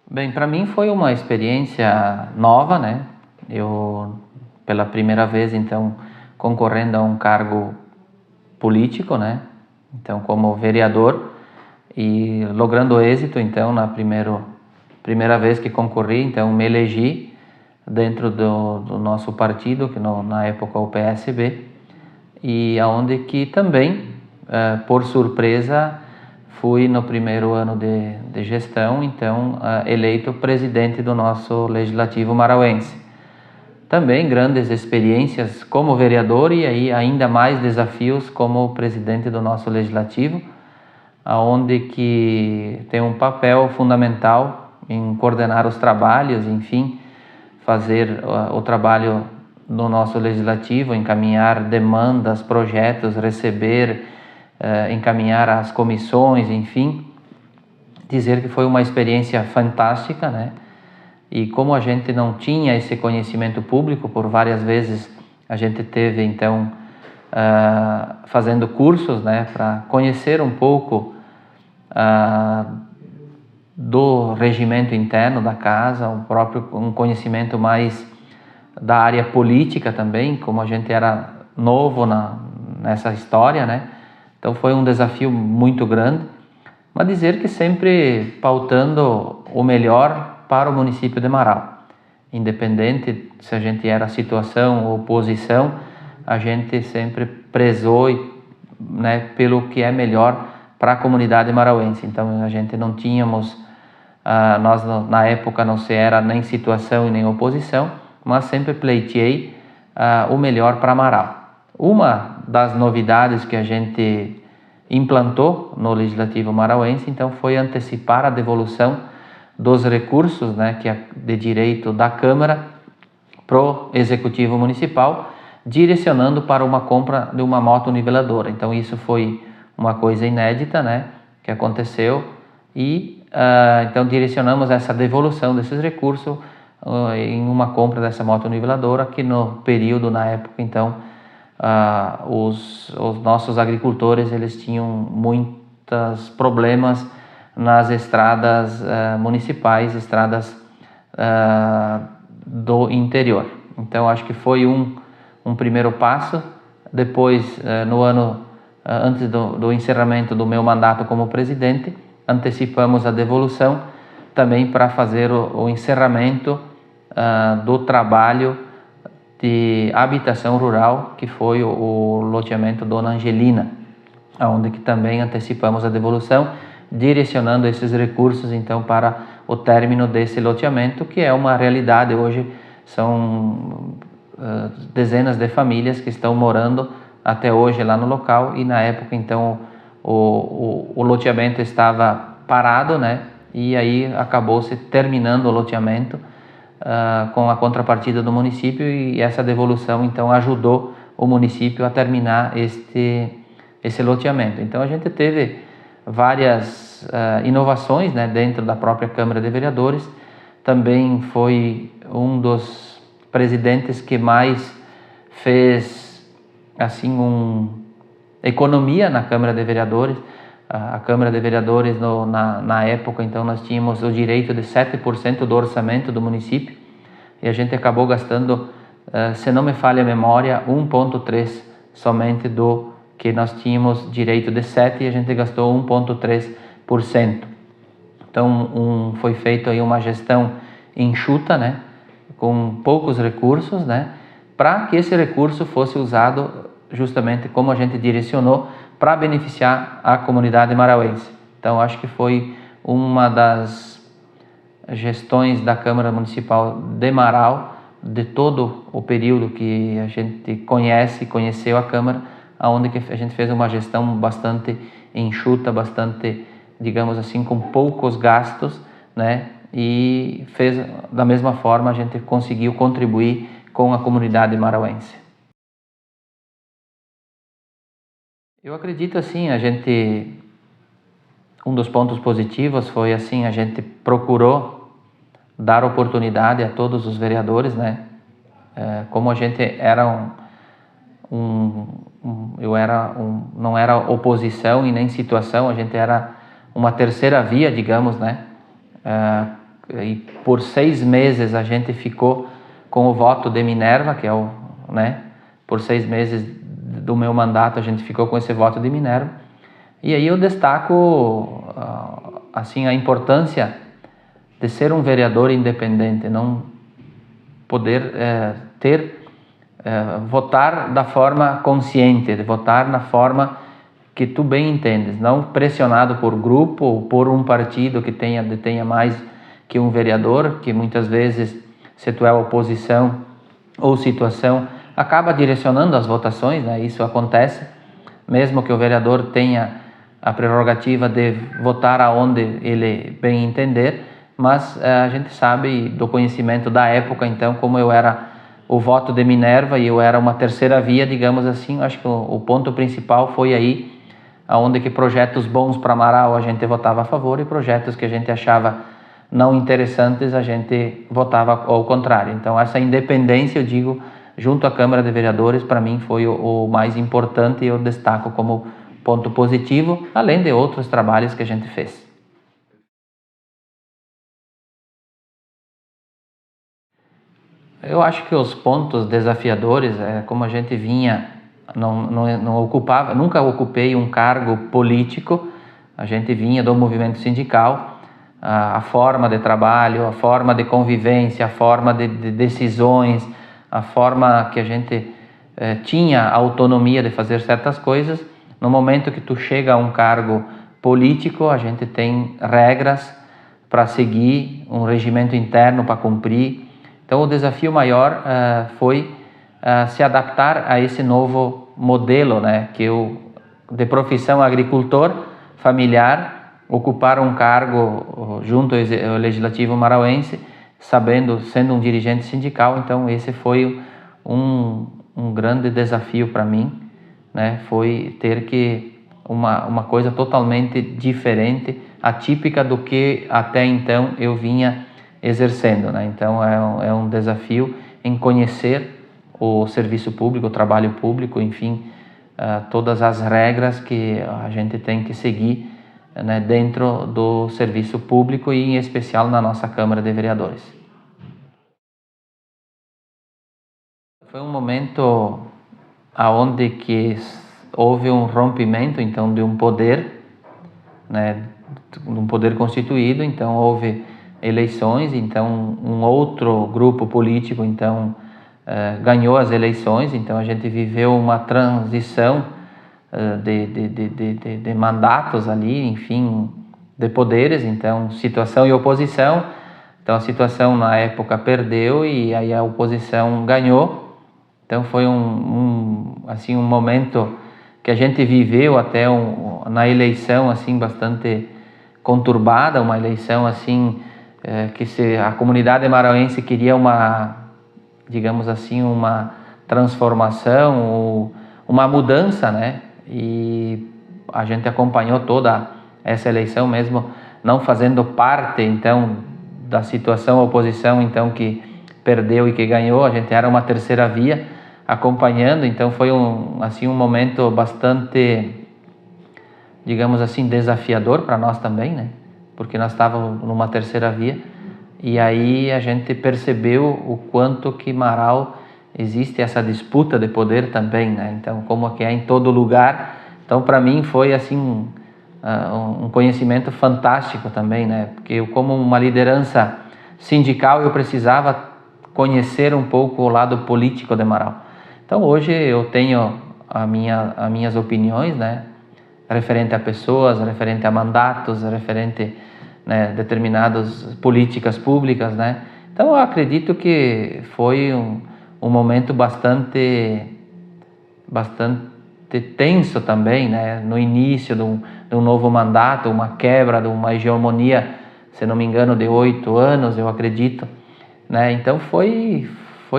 Bem, para mim foi uma experiência nova, né? Eu, pela primeira vez, então, concorrendo a um cargo político, né? Então, como vereador e logrando êxito, então, na primeira vez que concorri, então, me elegi dentro do nosso partido, que na época o PSB, e aonde que também, por surpresa, fui no primeiro ano de gestão, então, eleito presidente do nosso Legislativo marauense. Também grandes experiências como vereador e aí ainda mais desafios como presidente do nosso Legislativo, aonde que tem um papel fundamental em coordenar os trabalhos, enfim, fazer o trabalho no nosso Legislativo, encaminhar demandas, projetos, receber, encaminhar as comissões, enfim, dizer que foi uma experiência fantástica, né? E como a gente não tinha esse conhecimento público, por várias vezes a gente teve então fazendo cursos, né, para conhecer um pouco do regimento interno da casa, um conhecimento mais da área política também, como a gente era novo nessa história, né? Então foi um desafio muito grande, mas dizer que sempre pautando o melhor para o município de Marau. Independente se a gente era situação ou oposição, a gente sempre prezou, né, pelo que é melhor para a comunidade marauense. Então a gente não tínhamos, nós na época não se era nem situação e nem oposição, mas sempre pleiteei o melhor para Marau. Uma das novidades que a gente implantou no Legislativo marauense, então, foi antecipar a devolução dos recursos, né, que é de direito da Câmara para o Executivo Municipal, direcionando para uma compra de uma moto niveladora. Então isso foi uma coisa inédita, né, que aconteceu e então direcionamos essa devolução desses recursos em uma compra dessa moto niveladora, que no período, na época, então, os nossos agricultores eles tinham muitos problemas nas estradas municipais, estradas do interior. Então acho que foi um primeiro passo. Depois, no ano antes do encerramento do meu mandato como presidente, antecipamos a devolução também para fazer o encerramento do trabalho de habitação rural, que foi o loteamento Dona Angelina, onde que também antecipamos a devolução, direcionando esses recursos então para o término desse loteamento, que é uma realidade hoje. São dezenas de famílias que estão morando até hoje lá no local, e na época então o loteamento estava parado, né? E aí acabou se terminando o loteamento com a contrapartida do município, e essa devolução então ajudou o município a terminar esse loteamento. Então a gente teve várias inovações, né, dentro da própria Câmara de Vereadores. Também foi um dos presidentes que mais fez assim economia na Câmara de Vereadores. A Câmara de Vereadores, na época, então, nós tínhamos o direito de 7% do orçamento do município, e a gente acabou gastando, se não me falha a memória, 1,3% somente do que nós tínhamos direito de 7%, e a gente gastou 1,3%. Então, foi feita aí uma gestão enxuta, né, com poucos recursos, né, para que esse recurso fosse usado justamente como a gente direcionou, para beneficiar a comunidade marauense. Então acho que foi uma das gestões da Câmara Municipal de Marau, de todo o período que a gente conheceu a Câmara, onde que a gente fez uma gestão bastante enxuta, bastante, digamos assim, com poucos gastos, né? E fez da mesma forma, a gente conseguiu contribuir com a comunidade marauense. Eu acredito assim, um dos pontos positivos foi assim, a gente procurou dar oportunidade a todos os vereadores, né? Como a gente era não era oposição e nem situação, a gente era uma terceira via, digamos, né? e por 6 meses a gente ficou com o voto de Minerva, que é o, né, por 6 meses do meu mandato a gente ficou com esse voto de Minerva. E aí eu destaco assim a importância de ser um vereador independente, não poder votar da forma consciente, de votar na forma que tu bem entendes, não pressionado por grupo ou por um partido que detenha mais que um vereador, que muitas vezes, se tu é oposição ou situação, acaba direcionando as votações, né? Isso acontece, mesmo que o vereador tenha a prerrogativa de votar aonde ele bem entender, mas a gente sabe do conhecimento da época, então, como eu era o voto de Minerva e eu era uma terceira via, digamos assim, acho que o ponto principal foi aí, onde que projetos bons para Amaral a gente votava a favor e projetos que a gente achava não interessantes a gente votava ao contrário. Então essa independência, eu digo, junto à Câmara de Vereadores, para mim foi o mais importante e eu destaco como ponto positivo, além de outros trabalhos que a gente fez. Eu acho que os pontos desafiadores é como a gente vinha, não ocupava, nunca ocupei um cargo político, a gente vinha do movimento sindical, a forma de trabalho, a forma de convivência, a forma de decisões, a forma que a gente tinha autonomia de fazer certas coisas. No momento que tu chega a um cargo político, a gente tem regras para seguir, um regimento interno para cumprir. Então o desafio maior foi se adaptar a esse novo modelo, né, que eu, de profissão agricultor familiar, ocupar um cargo junto ao Legislativo Marauense, sendo um dirigente sindical. Então esse foi um grande desafio para mim, né, foi ter que uma coisa totalmente diferente, atípica do que até então eu vinha exercendo, né? Então é um desafio em conhecer o serviço público, o trabalho público, enfim, todas as regras que a gente tem que seguir, né, dentro do serviço público e em especial na nossa Câmara de Vereadores. Foi um momento aonde que houve um rompimento, então, de um poder, né, de um poder constituído. Então houve eleições, então um outro grupo político então ganhou as eleições. Então a gente viveu uma transição de mandatos ali, enfim, de poderes, então situação e oposição. Então a situação na época perdeu e aí a oposição ganhou. Então foi assim um momento que a gente viveu até na eleição assim bastante conturbada, uma eleição assim que a comunidade marauense queria digamos assim, uma transformação, uma mudança, né? E a gente acompanhou toda essa eleição mesmo não fazendo parte então da situação oposição então que perdeu e que ganhou. A gente era uma terceira via acompanhando, então foi um momento bastante, digamos assim, desafiador para nós também, né? Porque nós estávamos numa terceira via e aí a gente percebeu o quanto que Marau existe essa disputa de poder também, né? Então, como que é em todo lugar. Então, para mim foi assim um conhecimento fantástico também, né? Porque eu, como uma liderança sindical, eu precisava conhecer um pouco o lado político de Marau. Então, hoje eu tenho as minhas opiniões, né? Referente a pessoas, referente a mandatos, referente, né, determinadas políticas públicas, né? Então eu acredito que foi um momento bastante tenso também, né? No início de um novo mandato, uma quebra de uma hegemonia, se não me engano, de 8 anos, eu acredito, né? Então foi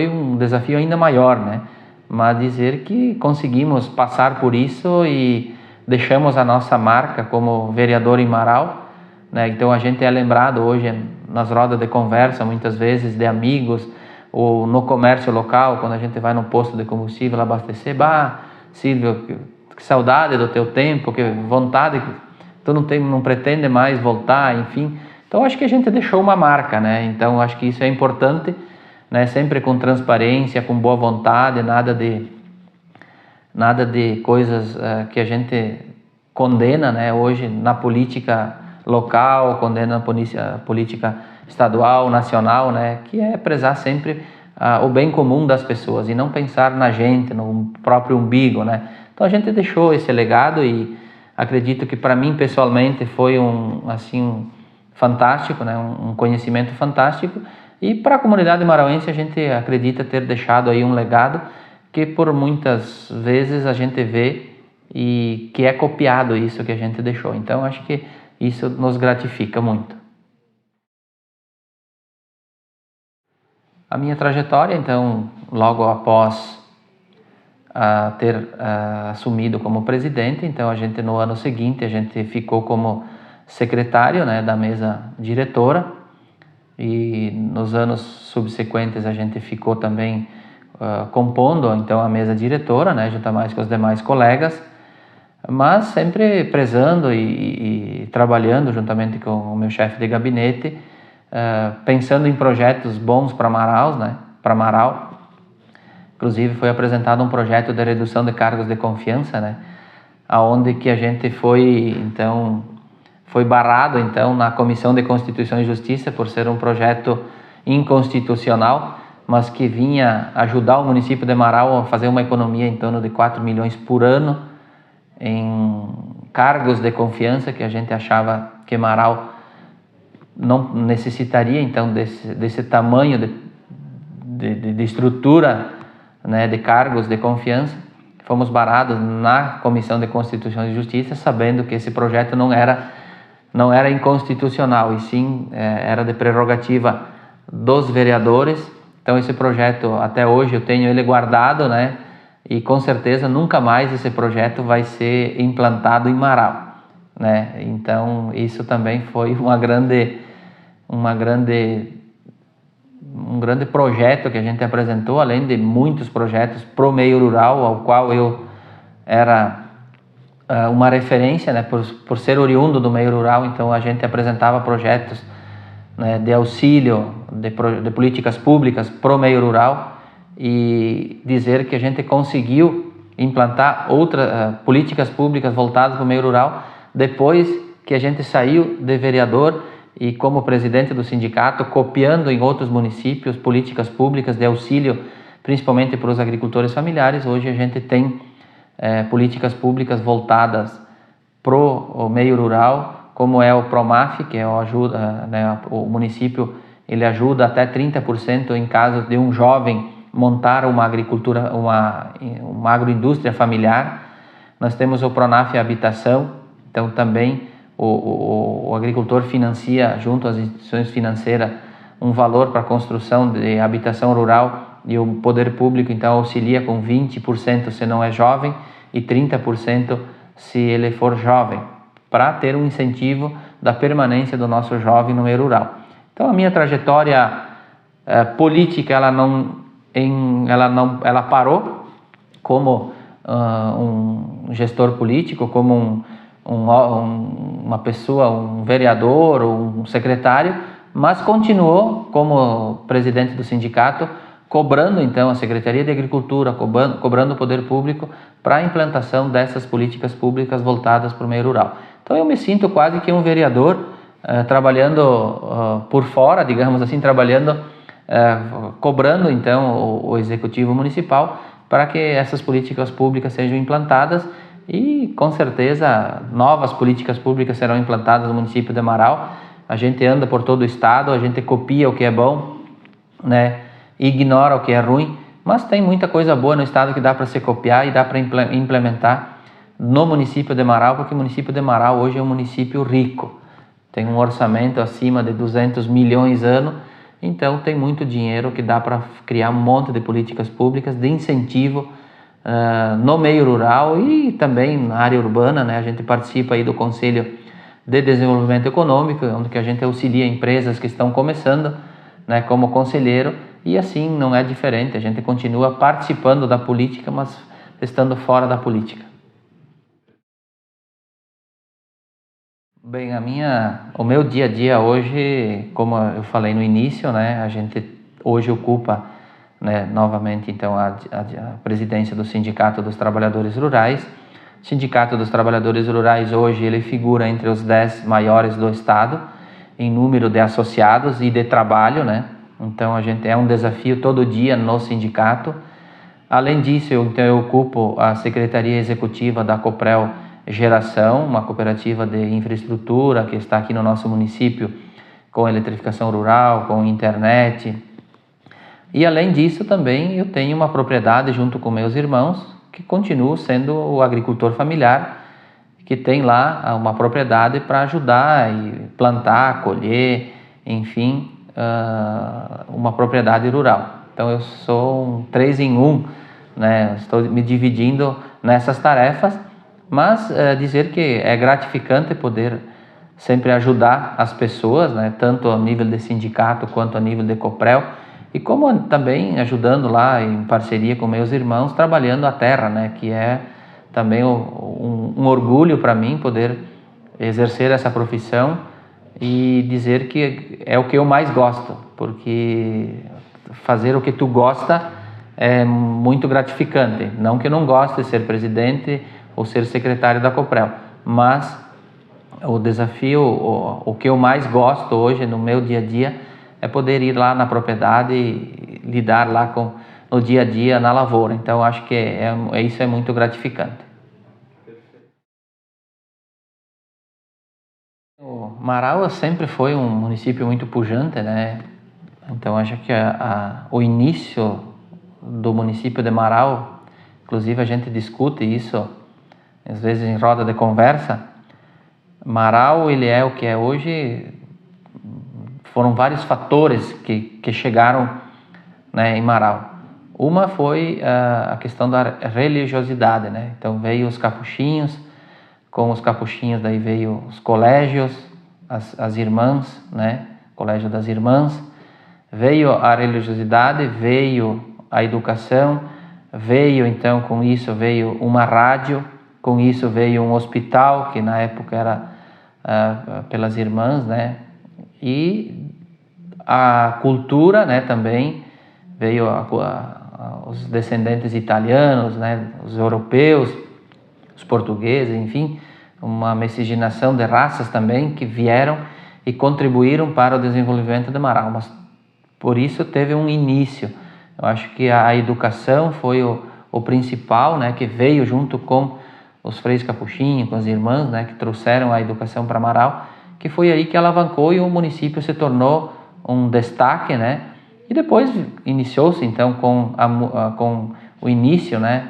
um desafio ainda maior, né? Mas dizer que conseguimos passar por isso e deixamos a nossa marca como vereador em Marau, né? Então a gente é lembrado hoje nas rodas de conversa, muitas vezes, de amigos, ou no comércio local, quando a gente vai no posto de combustível abastecer. Bah, Silvio, que saudade do teu tempo, que vontade, tu não pretende mais voltar, enfim. Então Então acho que a gente deixou uma marca, né? Então acho que isso é importante, né? Sempre com transparência, com boa vontade, nada de coisas que a gente condena, né? Hoje na política local, condena a política estadual, nacional, né? Que é prezar sempre o bem comum das pessoas e não pensar na gente, no próprio umbigo, né? Então a gente deixou esse legado e acredito que para mim pessoalmente foi fantástico, né? Um conhecimento fantástico, e para a comunidade marauense a gente acredita ter deixado aí um legado que por muitas vezes a gente vê e que é copiado isso que a gente deixou. Então acho que isso nos gratifica muito. A minha trajetória, então, logo após ter assumido como presidente, então a gente no ano seguinte a gente ficou como secretário, né, da mesa diretora, e nos anos subsequentes a gente ficou também compondo então a mesa diretora, né, junto mais com os demais colegas, mas sempre prezando e trabalhando juntamente com o meu chefe de gabinete, pensando em projetos bons para Manaus, né, para Marau. Inclusive foi apresentado um projeto de redução de cargos de confiança, né, aonde que a gente foi barrado então na Comissão de Constituição e Justiça por ser um projeto inconstitucional, mas que vinha ajudar o município de Marau a fazer uma economia em torno de 4 milhões por ano em cargos de confiança que a gente achava que Marau não necessitaria então desse tamanho de estrutura, né, de cargos de confiança. Fomos barrados na Comissão de Constituição e Justiça, sabendo que esse projeto não era inconstitucional, e sim era de prerrogativa dos vereadores. Então esse projeto, até hoje eu tenho ele guardado, né? E com certeza nunca mais esse projeto vai ser implantado em Marau, né? Então isso também foi um grande projeto que a gente apresentou, além de muitos projetos pro meio rural, ao qual eu era uma referência, né, por ser oriundo do meio rural. Então a gente apresentava projetos, né, de auxílio, de políticas públicas pro meio rural, e dizer que a gente conseguiu implantar outras políticas públicas voltadas para o meio rural depois que a gente saiu de vereador e como presidente do sindicato, copiando em outros municípios políticas públicas de auxílio, principalmente para os agricultores familiares. Hoje a gente tem políticas públicas voltadas para o meio rural, como é o Promaf, que é o município ele ajuda até 30% em caso de um jovem montar uma agroindústria familiar. Nós temos o Pronaf Habitação, então também o agricultor financia junto às instituições financeiras um valor para a construção de habitação rural, e o poder público então auxilia com 20% se não é jovem e 30% se ele for jovem, para ter um incentivo da permanência do nosso jovem no meio rural. Então a minha trajetória política ela parou como um gestor político, como uma pessoa, um vereador ou um secretário, mas continuou como presidente do sindicato, cobrando então a Secretaria de Agricultura, cobrando o poder público para a implantação dessas políticas públicas voltadas para o meio rural. Então eu me sinto quase que um vereador trabalhando por fora, digamos assim, cobrando então o executivo municipal para que essas políticas públicas sejam implantadas, e com certeza novas políticas públicas serão implantadas no município de Marau. A gente anda por todo o estado, a gente copia o que é bom, né, ignora o que é ruim, mas tem muita coisa boa no estado que dá para se copiar e dá para implementar no município de Marau, porque o município de Marau hoje é um município rico, tem um orçamento acima de 200 milhões ano, então tem muito dinheiro que dá para criar um monte de políticas públicas de incentivo no meio rural e também na área urbana, né? A gente participa aí do Conselho de Desenvolvimento Econômico, onde que a gente auxilia empresas que estão começando, né, como conselheiro, e assim não é diferente, a gente continua participando da política, mas estando fora da política. Bem, o meu dia a dia hoje, como eu falei no início, né, a gente hoje ocupa, né, novamente então a presidência do Sindicato dos Trabalhadores Rurais. O Sindicato dos Trabalhadores Rurais hoje ele figura entre os 10 maiores do estado em número de associados e de trabalho, né? Então a gente é um desafio todo dia no sindicato. Além disso, eu ocupo a Secretaria Executiva da Coprel Geração, uma cooperativa de infraestrutura que está aqui no nosso município com eletrificação rural, com internet. E além disso também eu tenho uma propriedade junto com meus irmãos que continuo sendo o agricultor familiar que tem lá uma propriedade para ajudar e plantar, colher, enfim, uma propriedade rural. Então eu sou um 3 em 1, né? Estou me dividindo nessas tarefas, mas dizer que é gratificante poder sempre ajudar as pessoas, né? Tanto a nível de sindicato quanto a nível de Coprel, e como também ajudando lá em parceria com meus irmãos, trabalhando a terra, né? Que é também um orgulho para mim poder exercer essa profissão e dizer que é o que eu mais gosto, porque fazer o que tu gosta é muito gratificante. Não que eu não goste de ser presidente ou ser secretário da Coprel, mas o desafio, o que eu mais gosto hoje no meu dia a dia é poder ir lá na propriedade e lidar lá no dia a dia na lavoura. Então acho que isso é muito gratificante. O Marau sempre foi um município muito pujante, né? Então acho que o início do município de Marau, inclusive a gente discute isso às vezes em roda de conversa. Marau ele é o que é hoje. Foram vários fatores que chegaram, né, em Marau. Uma foi a questão da religiosidade, né? Então veio os capuchinhos, com os capuchinhos daí veio os colégios, as irmãs, né? Colégio das Irmãs. Veio a religiosidade, veio a educação, veio então com isso veio uma rádio, com isso veio um hospital que na época era pelas irmãs, né? E a cultura, né, também veio os descendentes italianos, né, os europeus, os portugueses, enfim, uma miscigenação de raças também que vieram e contribuíram para o desenvolvimento de Marau, mas por isso teve um início. Eu acho que a educação foi o principal, né, que veio junto com os freis capuchinhos, com as irmãs, né, que trouxeram a educação para Marau, que foi aí que alavancou e o município se tornou um destaque, né? E depois iniciou-se então com o início, né?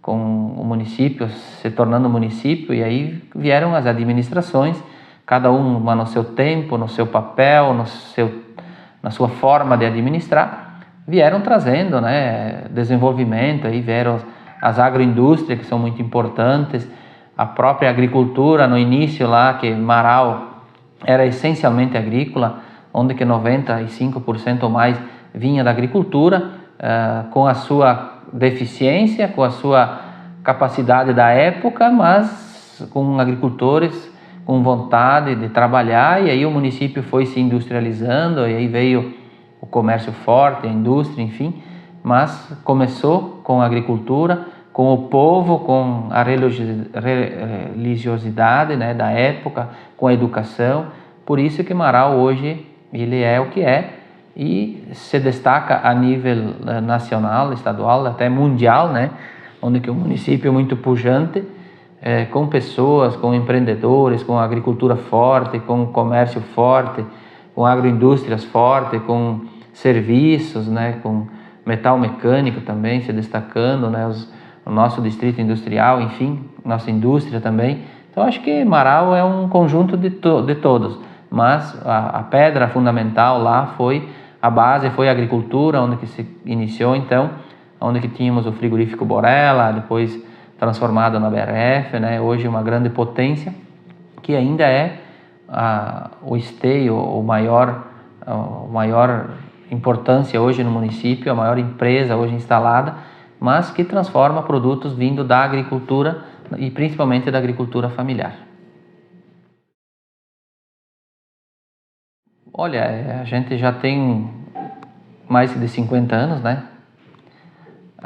Com o município se tornando município, e aí vieram as administrações, cada uma no seu tempo, no seu papel, na sua forma de administrar, vieram trazendo, né, desenvolvimento, aí vieram as agroindústrias que são muito importantes, a própria agricultura no início lá, que Marau era essencialmente agrícola, onde que 95% ou mais vinha da agricultura, com a sua deficiência, com a sua capacidade da época, mas com agricultores com vontade de trabalhar, e aí o município foi se industrializando, e aí veio o comércio forte, a indústria, enfim, mas começou com a agricultura, com o povo, com a religiosidade, né, da época, com a educação. Por isso que Marau hoje ele é o que é e se destaca a nível nacional, estadual, até mundial, né, onde que o município é muito pujante, com pessoas, com empreendedores, com agricultura forte, com comércio forte, com agroindústrias forte, com serviços, né, com metal mecânico também se destacando, né, o nosso distrito industrial, enfim, nossa indústria também. Então acho que Marau é um conjunto de todos, mas a pedra fundamental lá foi a base, foi a agricultura, onde que se iniciou então, onde que tínhamos o frigorífico Borella, depois transformado na BRF, né? Hoje uma grande potência, que ainda é o esteio, o maior importância hoje no município, a maior empresa hoje instalada, mas que transforma produtos vindo da agricultura e principalmente da agricultura familiar. Olha, a gente já tem mais de 50 anos, né?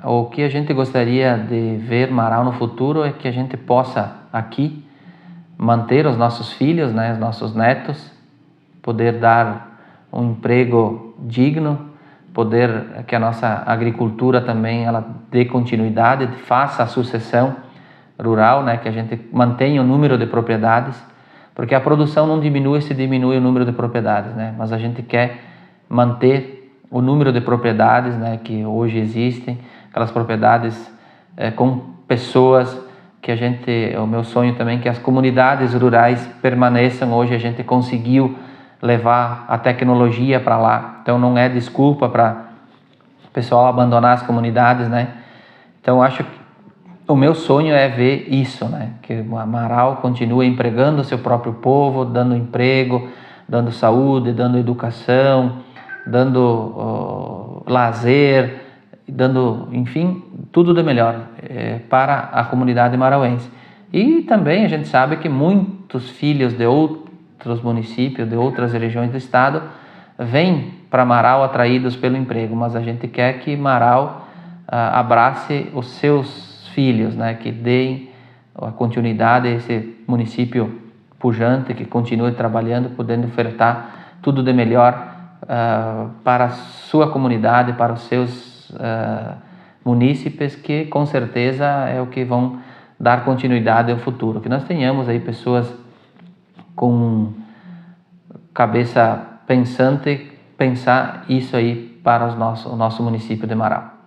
O que a gente gostaria de ver Marau no futuro é que a gente possa aqui manter os nossos filhos, né, os nossos netos, poder dar um emprego digno, poder que a nossa agricultura também ela dê continuidade, faça a sucessão rural, né, que a gente mantenha o número de propriedades, porque a produção não diminui se diminui o número de propriedades, né, mas a gente quer manter o número de propriedades, né, que hoje existem, aquelas propriedades com pessoas que o meu sonho também é que as comunidades rurais permaneçam. Hoje a gente conseguiu levar a tecnologia para lá, então não é desculpa para o pessoal abandonar as comunidades, né? Então acho que o meu sonho é ver isso, né? Que o Marau continue empregando o seu próprio povo, dando emprego, dando saúde, dando educação, dando lazer, dando, enfim, tudo de melhor para a comunidade marauense. E também a gente sabe que muitos filhos de outros municípios, de outras regiões do estado, vêm para Marau atraídos pelo emprego, mas a gente quer que Marau abrace os seus filhos, né, que deem a continuidade a esse município pujante, que continue trabalhando, podendo ofertar tudo de melhor para a sua comunidade, para os seus munícipes, que com certeza é o que vão dar continuidade ao futuro. Que nós tenhamos aí pessoas com cabeça pensante, pensar isso aí para o nosso município de Marau.